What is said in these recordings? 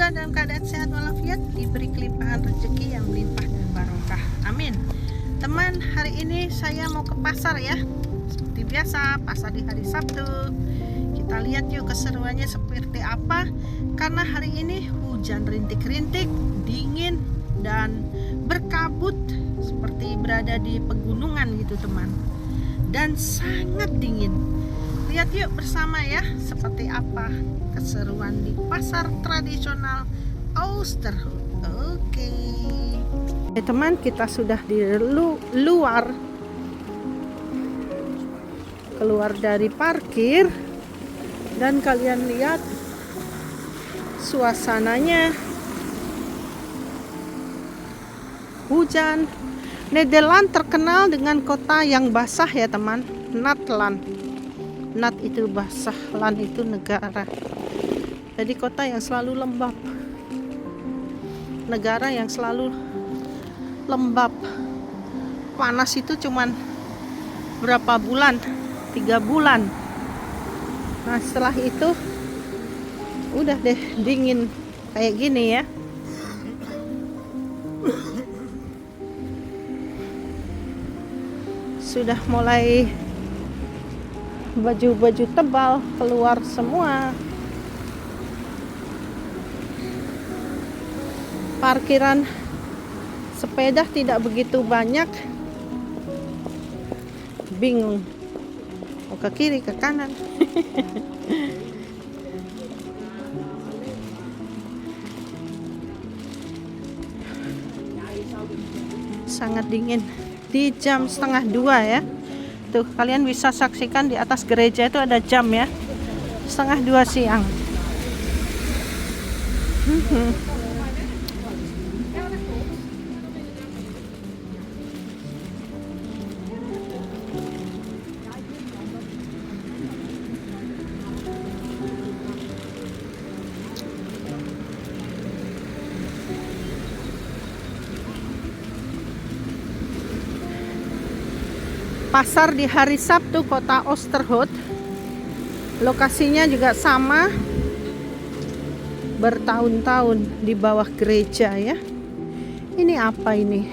Semoga dalam keadaan sehat walafiat, diberi kelimpahan rezeki yang melimpah dan barokah. Amin. Teman, hari ini saya mau ke pasar ya. Seperti biasa, pasar di hari Sabtu. Kita lihat yuk keseruannya seperti apa. Karena hari ini hujan rintik-rintik, dingin, dan berkabut seperti berada di pegunungan gitu teman. Dan sangat dingin. Lihat yuk bersama ya seperti apa keseruan di pasar tradisional Oosterhout. Oke. Teman, kita sudah di keluar dari parkir dan kalian lihat suasananya hujan. Nederland terkenal dengan kota yang basah ya teman. Natland. Nat itu basah, land itu negara. Jadi kota yang selalu lembab. Negara yang selalu lembab. Panas itu cuman berapa bulan? 3 bulan. Nah setelah itu udah deh dingin kayak gini ya. Sudah mulai baju-baju tebal keluar semua. Parkiran sepeda tidak begitu banyak. Bingung mau ke kiri ke kanan. Sangat dingin di jam 1:30 ya. Tuh kalian bisa saksikan di atas gereja itu ada jam ya, 1:30 siang. Pasar di hari Sabtu kota Oosterhout. Lokasinya juga sama, bertahun-tahun di bawah gereja ya. Ini apa ini?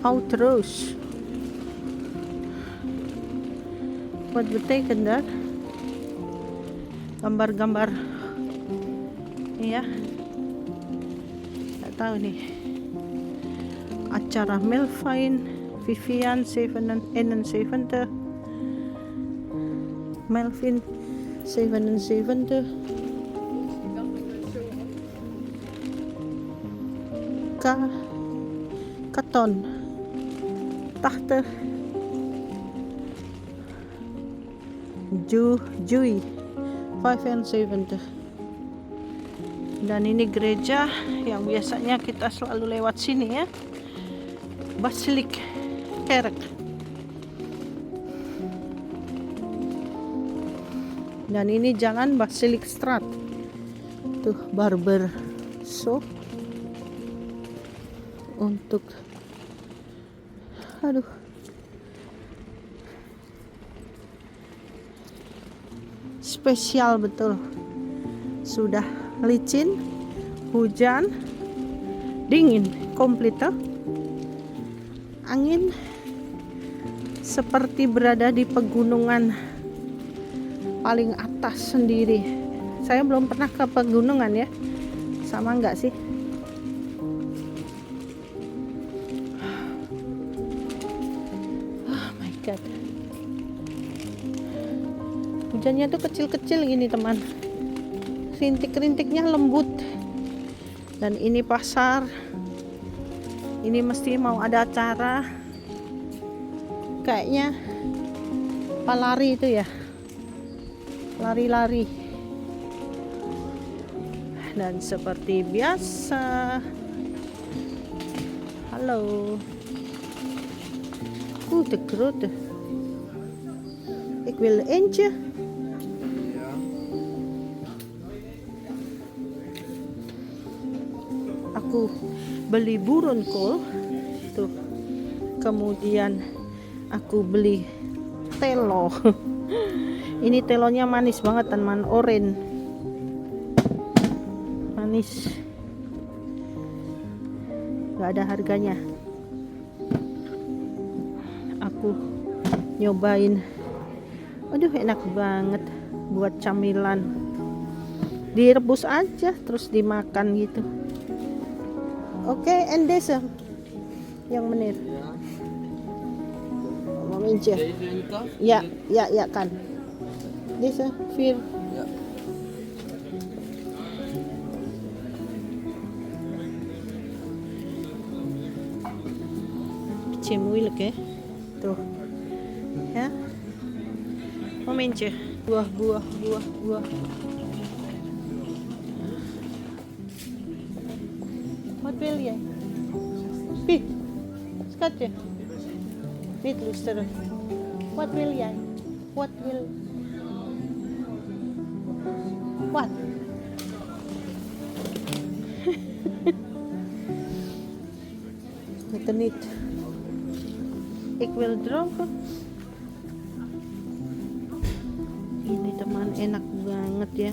Outros. What betekent dat? Gambar-gambar. Iya. Nggak tahu nih. Acara Melvin Vivian 77 Melvin 77 Katon Tachte Jui 75. Dan ini gereja yang biasanya kita selalu lewat sini ya, Basilik Kerk. Dan ini jalan Basilik Straat. Tuh barber shop untuk spesial betul. Sudah licin, hujan, dingin, komplit tuh. Angin seperti berada di pegunungan paling atas sendiri. Saya belum pernah ke pegunungan ya. Sama enggak sih? Oh my god. Hujannya tuh kecil-kecil gini teman. Rintik-rintiknya lembut. Dan ini pasar. Ini mesti mau ada acara. Kayaknya palari itu ya. Lari-lari. Dan seperti biasa. Halo. De grote. Ik wil eentje. Aku beli boerenkool tuh, kemudian aku beli telo. Ini telonya manis banget teman, oren. manis. Gak ada harganya. Aku nyobain. Aduh, enak banget buat camilan. Direbus aja terus dimakan gitu. Oke, and this yang menir. Momentje. Ja, ja, ja, kan. Deze 4. Ja. Beetje moeilijk hè. Tuh. Ya. Momentje. Buah. Wat wil jij? Piet. Schatje. Niet luisteren. Wat wil jij? Wat? Itu niet. Ik wil drogen. Ini teman, enak banget ya.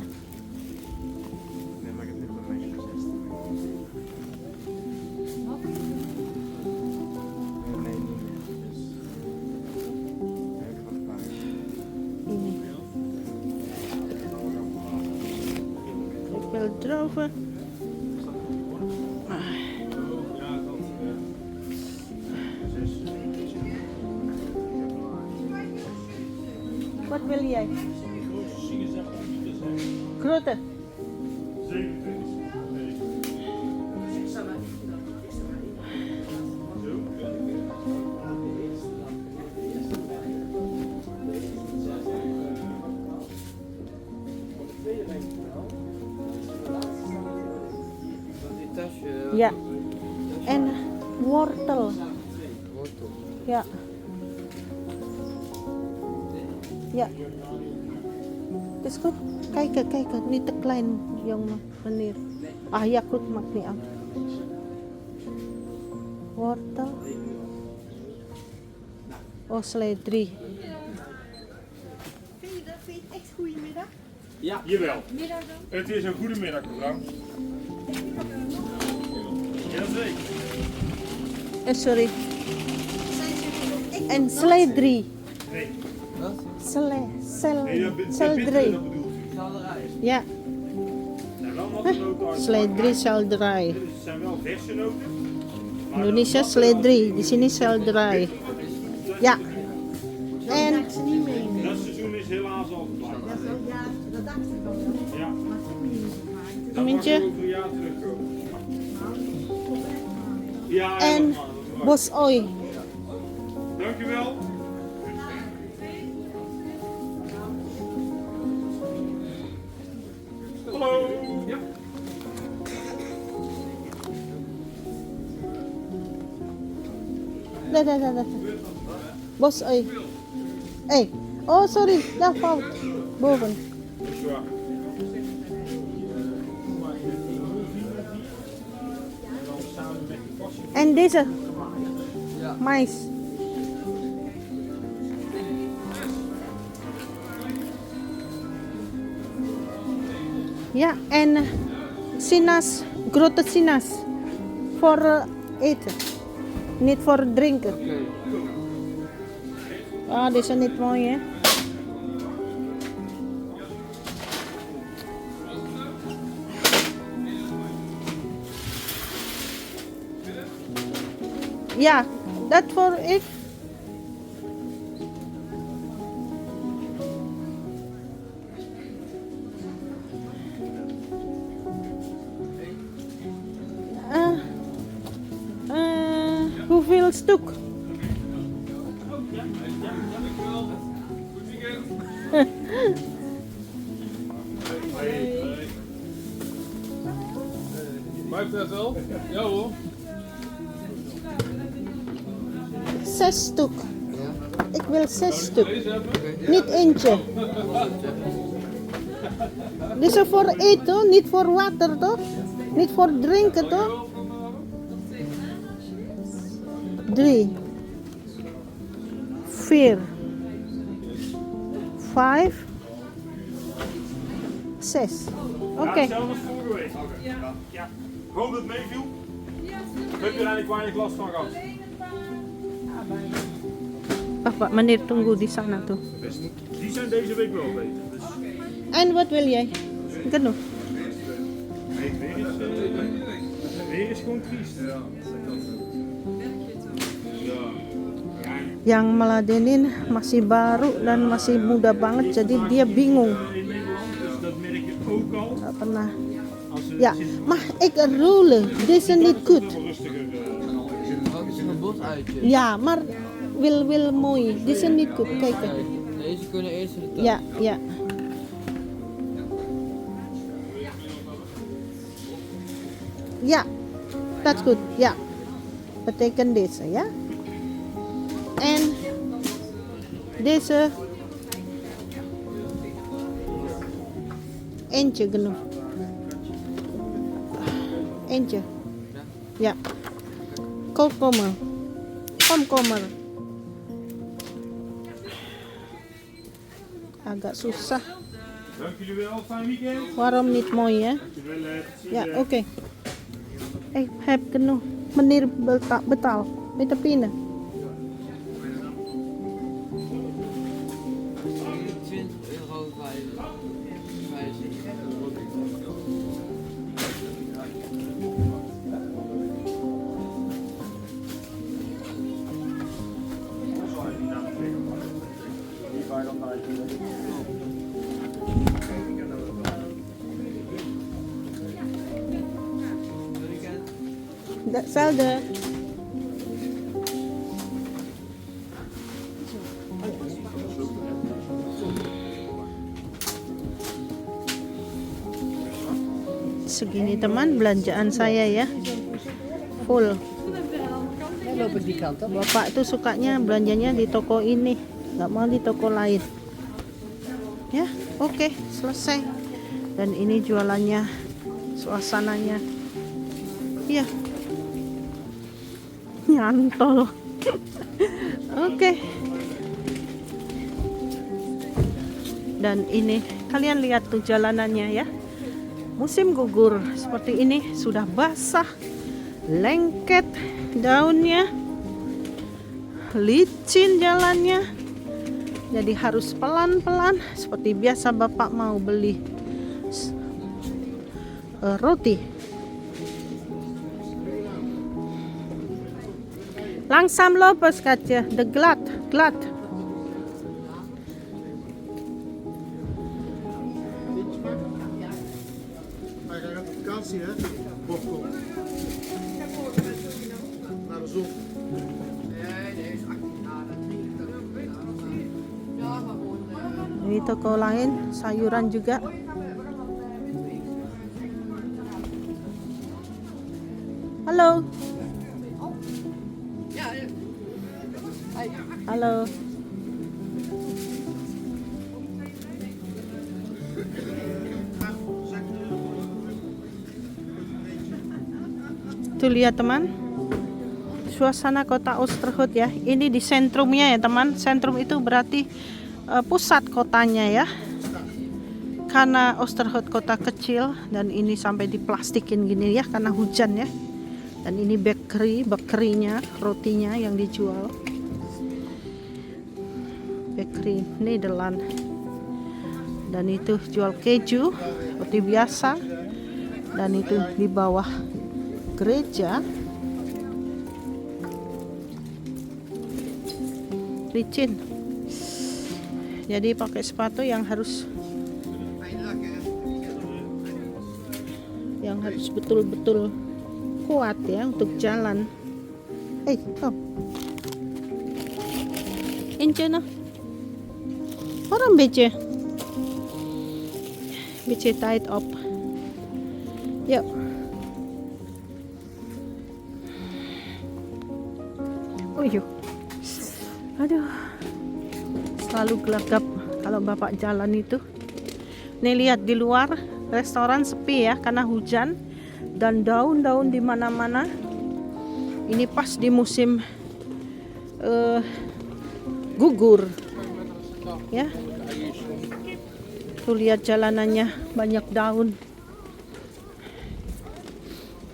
Droven. Wat wil jij? Grote. Ja, en wortel. Ja. Ja. Het is goed. Kijk, niet te klein, jongen, meneer. Ah ja, goed, maakt niet uit. Wortel. Oh, slee 3. Vind je het echt goedemiddag? Ja. Jawel. Middag dan? Het is een goedemiddag, mevrouw. Jazeker. Sorry. Zijn jullie nog echt En slee 3. Nee. Wat? Cel 3. Dat bedoelt u. Galerij. Ja, Nou, wel nog een noten uit. slee 3, cel 3. Dit zijn wel verse noten. maar Indonesia dat- slee 3, di sini sel 3. Ja. En Dat seizoen is helaas al voorbij. Ja, dat dacht ik al wel. Ja. Maar het is niet zo vaak. Dat Mintje. mag over een jaar terugkomen. Ja, En helemaal. bos oi. Dankjewel. Hallo. Ja. Daar. Bos oi. Hey. Oh, sorry. Ja, fout. Boven. Dat is waar. En deze. Ja. Mais. Ja, en sinaas, grote sinaas. Voor eten. Niet voor drinken. Oké. Ah, deze niet mooi hè. Ja, dat voor ik. Hoeveel stuk? Blijft dat wel? Ja hoor. 6 stuk. Ja. Ik wil 6 stuk. Deze hebben? Niet eentje. Dit is voor eten, niet voor water toch? Niet voor drinken toch? 3, 4, 5, 6. Ja, Oké. hetzelfde als vorige week. Ja. Hoop dat het meeviel. Heb je er eigenlijk weinig last van gehad? Bapak meneer tunggu di sana tuh. Die zijn deze week wel beter. Dus En wat wil jij? Genoeg. weer is gewoon triest. Ja. Yang meladenin masih baru dan masih muda banget, jadi dia bingung. In Nederland, dus dat merk je ook al. Nggak pernah. Als ze Ja, maar ik roelen. Dit is niet goed. wel rustiger. Wat is een bosuitje? Ja, maar wil mooi. Dit is niet goed. Kijk. Deze kunnen eerst in de tuin. Ja, ja. Ja, dat is goed. Ja. Betekent deze, ja. En deze. Eentje genoeg. Eentje. Ja. Komkommer. Komkommer. Agak susah. Dank jullie wel, fijn weekend. Waarom niet mooi, hè? Ja, oké. Ik heb genoeg. Meneer betaal. Met de pinnen. 20 euro 55. Hetzelfde. Segini teman belanjaan saya ya, full. Bapak tuh sukanya belanjanya di toko ini, nggak mau di toko lain. Ya, oke, selesai. Dan ini jualannya, suasananya. Iya. Nyantol. Oke. Dan ini kalian lihat tuh jalanannya ya. Musim gugur seperti ini sudah basah, lengket daunnya, licin jalannya. Jadi harus pelan-pelan. Seperti biasa Bapak mau beli roti. Langzaam lopen schatje, de glad. Hij gaat op vakantie, hè? Bochel. Naar de zon. Ini toko lain, sayuran juga. Halo. Halo. Tuh lihat teman, suasana kota Oosterhout ya. Ini di sentrumnya ya teman. Sentrum itu berarti pusat kotanya ya. Karena Oosterhout kota kecil dan ini sampai diplastikin gini ya karena hujan ya. Dan ini bakerynya, rotinya yang dijual. Bakery Nederland. Dan itu jual keju seperti biasa. Dan itu di bawah gereja. Licin. Jadi pakai sepatu yang harus betul-betul kuat ya untuk jalan. Kom. Eentje nog. Waarom beetje tijd op. Yuk. Yuk. Aduh. Selalu gelagap kalau Bapak jalan itu. Nih lihat di luar restoran sepi ya karena hujan dan daun-daun di mana-mana. Ini pas di musim gugur. Ya. Tuh lihat jalanannya banyak daun.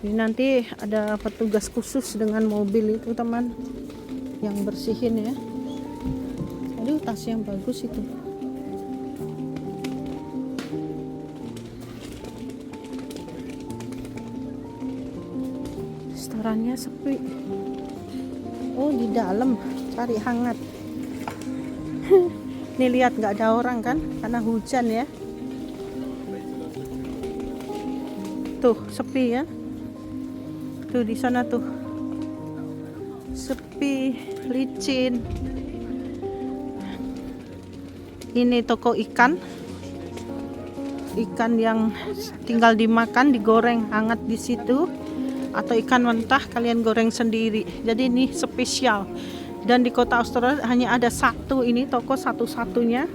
Ini nanti ada petugas khusus dengan mobil itu teman yang bersihin ya. Aduh, tas yang bagus itu. Restorannya sepi. Oh, di dalam cari hangat. Nih lihat nggak ada orang kan karena hujan ya. Tuh sepi ya. Tuh di sana tuh sepi, licin. Ini toko ikan yang tinggal dimakan, digoreng hangat di situ, atau ikan mentah kalian goreng sendiri. Jadi ini spesial. Dan di kota Australia hanya ada satu ini toko, satu-satunya.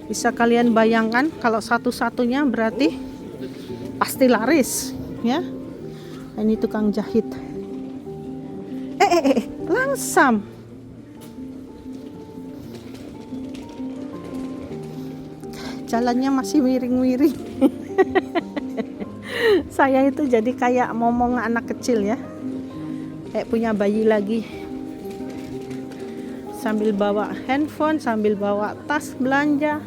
Bisa kalian bayangkan kalau satu-satunya berarti pasti laris ya. Ini tukang jahit. Langsam. Jalannya masih miring-miring. Saya itu jadi kayak ngomong anak kecil ya. Kayak punya bayi lagi. Sambil bawa handphone, sambil bawa tas belanja,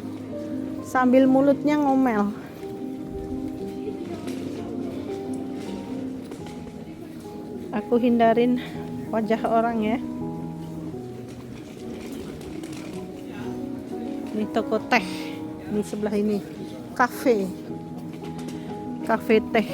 sambil mulutnya ngomel. Aku hindarin wajah orang ya. Ini toko teh. Ini sebelah ini kafe teh.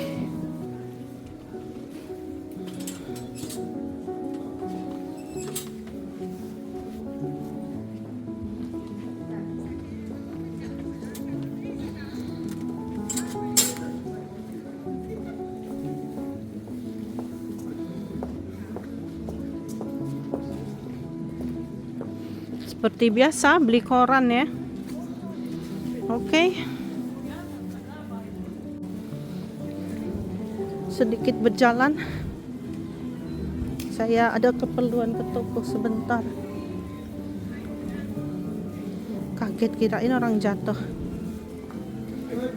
Seperti biasa beli koran ya. Oke. Sedikit berjalan. Saya ada keperluan ke toko sebentar. Kaget kirain orang jatuh.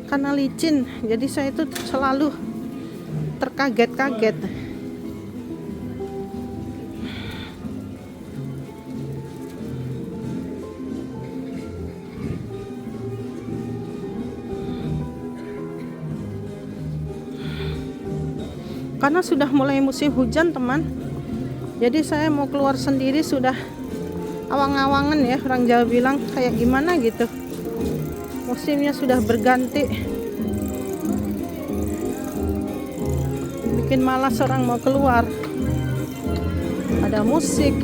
Karena licin, jadi saya itu selalu terkaget-kaget. Karena sudah mulai musim hujan teman, jadi saya mau keluar sendiri sudah awang-awangan ya, orang Jawa bilang kayak gimana gitu, musimnya sudah berganti, bikin malas orang mau keluar. Ada musik.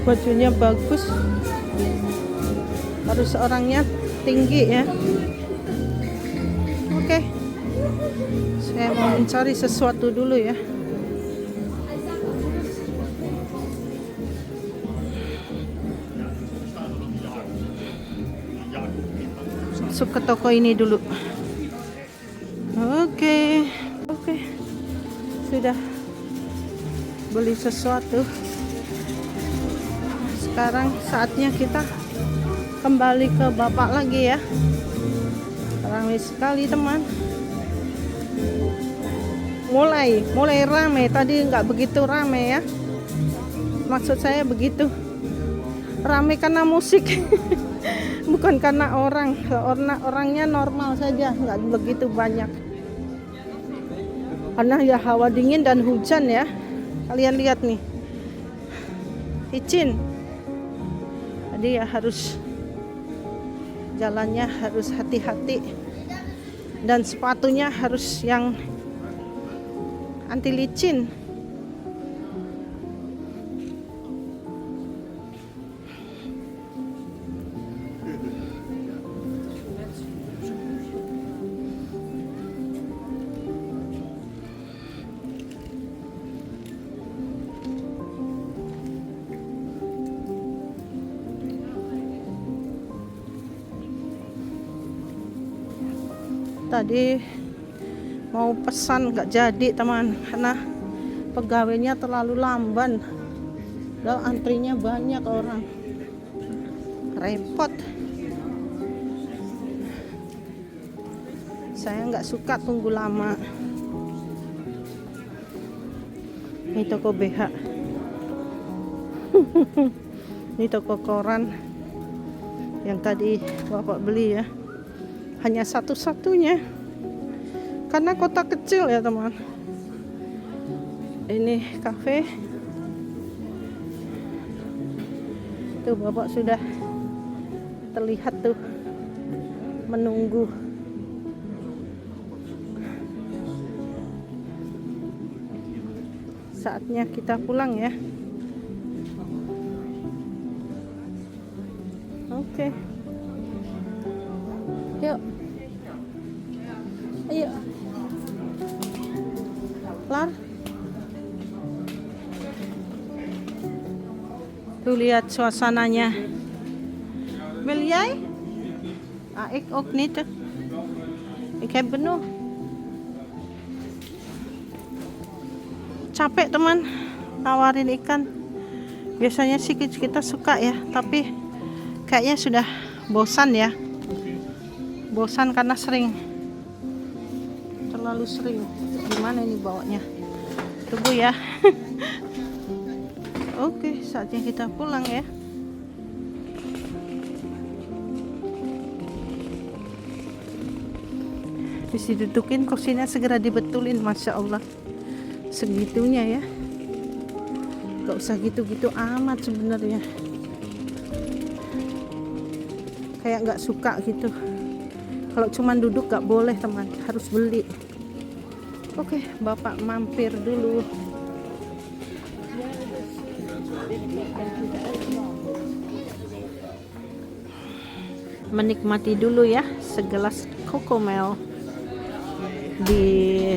Bajunya bagus, harus orangnya tinggi ya. Oke, saya mau mencari sesuatu dulu ya. Masuk ke toko ini dulu. Oke, sudah beli sesuatu. Sekarang saatnya kita kembali ke bapak lagi ya. Ramai sekali teman. Mulai ramai, tadi nggak begitu ramai ya. Maksud saya begitu ramai karena musik. Bukan karena orang. Orangnya normal saja, nggak begitu banyak. Karena ya hawa dingin dan hujan ya. Kalian lihat nih, licin. Jadi ya harus jalannya harus hati-hati dan sepatunya harus yang anti licin. Tadi mau pesan gak jadi teman, karena pegawainya terlalu lamban. Udah antrinya banyak orang, repot. Saya nggak suka tunggu lama. Ini toko BH. Ini toko koran yang tadi bapak beli ya. Hanya satu-satunya karena kota kecil ya teman. Ini kafe. Tuh bapak sudah terlihat tuh menunggu. Saatnya kita pulang ya. Oke. Yuk. Ayo. Lar. Tuh lihat suasananya. Wil jij? Ik ook niet. Ik heb penuh. Capek teman nawarin ikan. Biasanya sih kita suka ya, tapi kayaknya sudah bosan ya. Bosan karena sering, terlalu sering. Gimana ini bawanya? Tunggu ya. Oke, saatnya kita pulang ya. Habis didudukin kursinya segera dibetulin, Masya Allah. Segitunya ya. Gak usah gitu-gitu amat sebenarnya. Kayak gak suka gitu. Kalau cuman duduk gak boleh teman, harus beli. Oke, bapak mampir dulu. Menikmati dulu ya segelas Cocomel di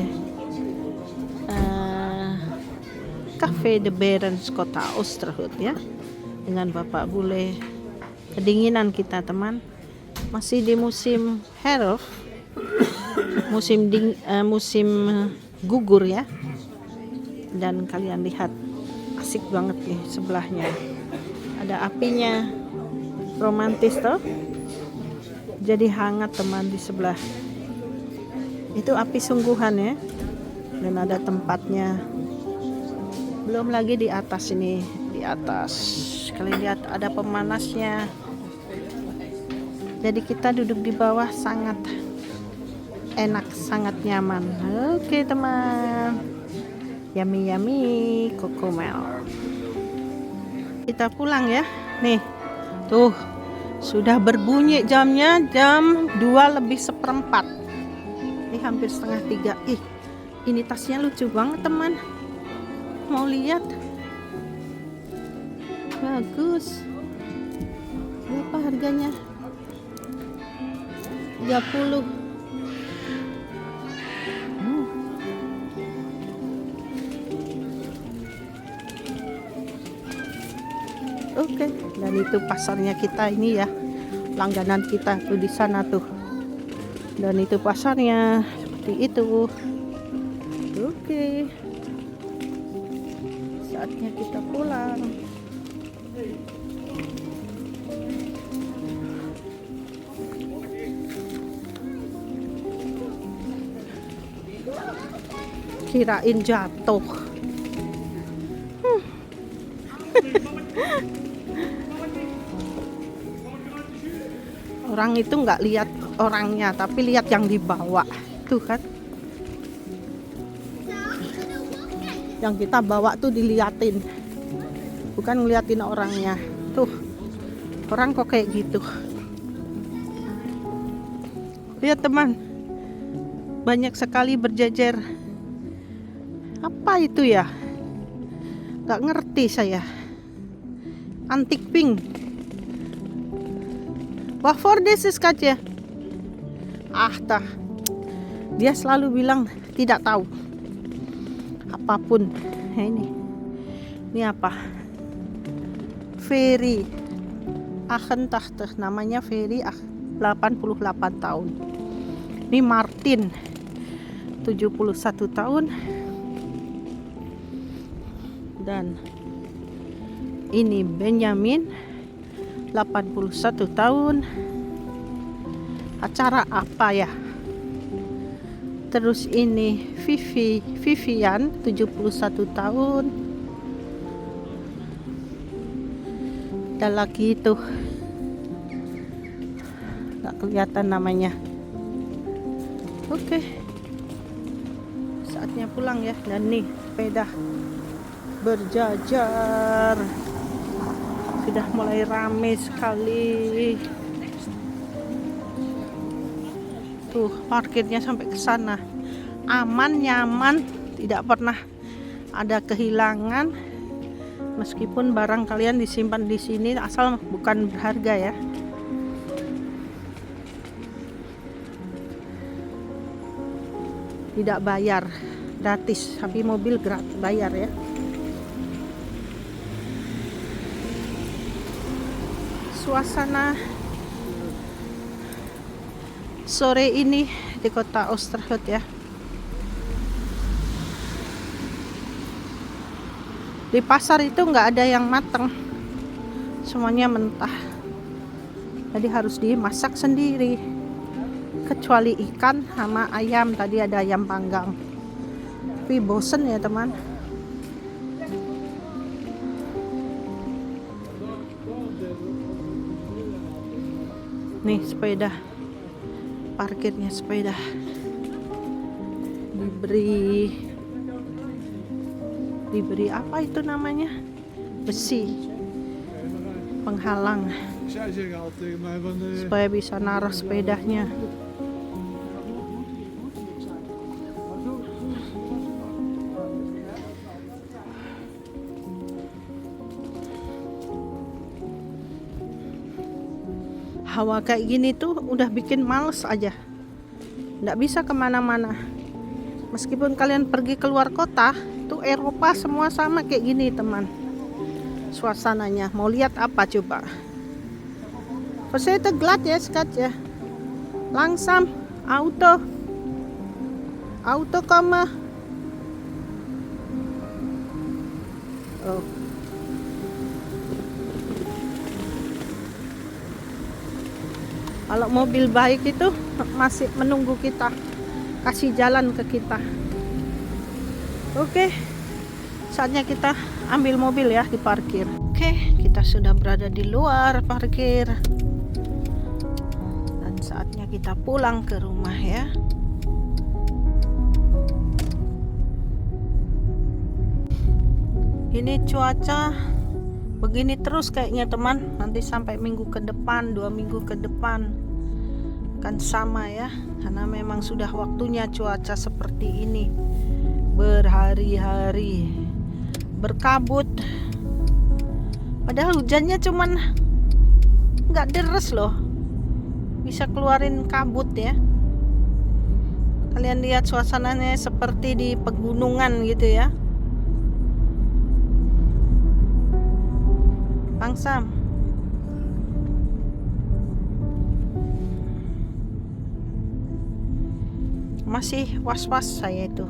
Cafe de Berens Kota Oosterhout ya, dengan bapak bule. Kedinginan kita teman, masih di musim herfst, musim gugur ya. Dan kalian lihat asik banget nih sebelahnya, ada apinya, romantis toh. Jadi hangat teman di sebelah. Itu api sungguhan ya. Dan ada tempatnya. Belum lagi di atas ini, di atas. Kalian lihat ada pemanasnya. Jadi kita duduk di bawah sangat enak, sangat nyaman. Oke teman. Yummy yummy Cocomel. Kita pulang ya. Nih. Tuh. Sudah berbunyi jamnya, jam 2:04. Ini hampir setengah 3. Ih, ini tasnya lucu banget teman. Mau lihat? Bagus. Berapa harganya? 30. Oke, dan itu pasarnya kita ini ya, langganan kita tuh di sana tuh. Dan itu pasarnya seperti itu. Oke, saatnya kita pulang. Kirain jatuh. Orang itu nggak lihat orangnya, tapi lihat yang dibawa. Tuh kan, yang kita bawa tuh diliatin, bukan ngeliatin orangnya. Tuh, orang kok kayak gitu. Lihat teman, banyak sekali berjejer. Apa itu ya? Nggak ngerti saya. Antik pink. Waarvoor deze skatje? Tah. Dia selalu bilang tidak tahu. Apapun. Nah, ini apa? Ferry 88, namanya Ferry 88 tahun. Ini Martin 71 tahun. Dan ini Benjamin 81 tahun. Acara apa ya? Terus ini Vivian 71 tahun. Ada lagi itu, nggak kelihatan namanya. Oke, saatnya pulang ya. Dan nih sepeda berjajar, sudah mulai rame sekali. Tuh parkirnya sampai ke sana, aman, nyaman, tidak pernah ada kehilangan. Meskipun barang kalian disimpan di sini asal bukan berharga ya. Tidak bayar, gratis. Tapi mobil gratis bayar ya. Suasana sore ini di kota Oosterhout ya. Di pasar itu nggak ada yang matang, semuanya mentah. Jadi harus dimasak sendiri. Kecuali ikan sama ayam, tadi ada ayam panggang. Tapi bosen ya teman. Nih sepeda, parkirnya sepeda. Diberi apa itu namanya? Besi penghalang Zij zeggen altijd tegen mij van supaya bisa naruh sepedanya. Hawa kayak gini tuh udah bikin males aja, nggak bisa kemana-mana. Meskipun kalian pergi keluar kota, tuh Eropa semua sama kayak gini teman. Suasananya, mau lihat apa coba? Verzet glad ya, schatje. Langzaam, auto komen. Oh. Kalau mobil baik itu masih menunggu kita, kasih jalan ke kita. Oke, saatnya kita ambil mobil ya di parkir. Oke, kita sudah berada di luar parkir. Dan saatnya kita pulang ke rumah ya. Ini cuaca begini terus kayaknya teman. Nanti sampai minggu ke depan, 2 minggu ke depan kan sama ya. Karena memang sudah waktunya cuaca seperti ini, berhari-hari berkabut. Padahal hujannya cuman nggak deres loh, bisa keluarin kabut ya. Kalian lihat suasananya seperti di pegunungan gitu ya. Langsam. Masih was-was saya itu,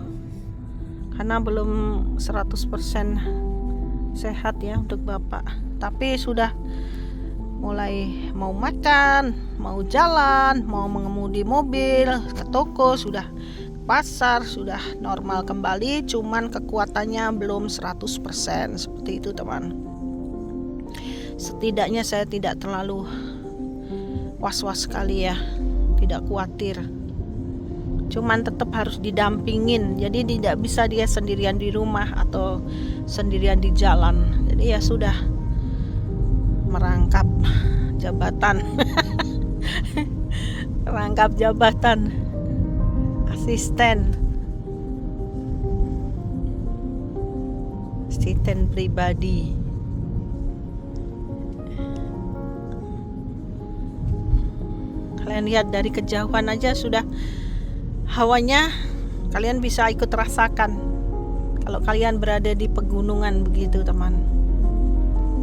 karena belum 100% sehat ya untuk bapak. Tapi sudah mulai mau makan, mau jalan, mau mengemudi mobil, ke toko, sudah ke pasar, sudah normal kembali. Cuman kekuatannya belum 100%, seperti itu teman. Setidaknya saya tidak terlalu was-was sekali ya, tidak khawatir. Cuman tetap harus didampingin, jadi tidak bisa dia sendirian di rumah atau sendirian di jalan. Jadi ya sudah, merangkap jabatan merangkap jabatan asisten pribadi. Kalian lihat dari kejauhan aja sudah hawanya, kalian bisa ikut rasakan kalau kalian berada di pegunungan begitu teman,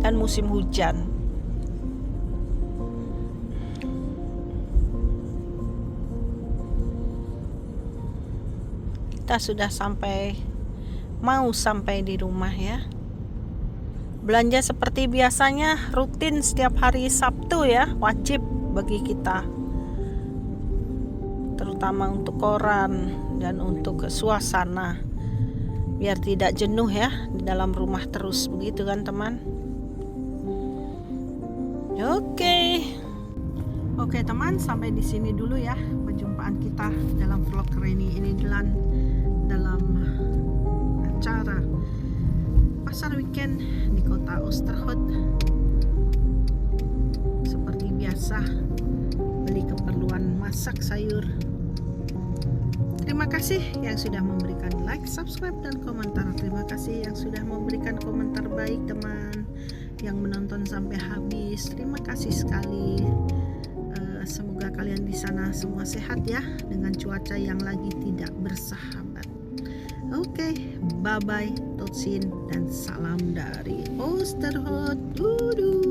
dan musim hujan. kita sudah mau sampai di rumah ya. Belanja seperti biasanya rutin setiap hari Sabtu ya, wajib bagi kita, terutama untuk koran dan untuk suasana, biar tidak jenuh ya di dalam rumah terus, begitu kan teman. Oke teman, sampai di sini dulu ya perjumpaan kita dalam vlog Reni ini dalam acara pasar weekend di kota Oosterhout. Seperti biasa, beli keperluan masak sayur. Terima kasih yang sudah memberikan like, subscribe, dan komentar. Terima kasih yang sudah memberikan komentar baik teman, yang menonton sampai habis. Terima kasih sekali. Semoga kalian di sana semua sehat ya, dengan cuaca yang lagi tidak bersahabat. Oke, bye bye, tot ziens, dan salam dari Oosterhout. Doei.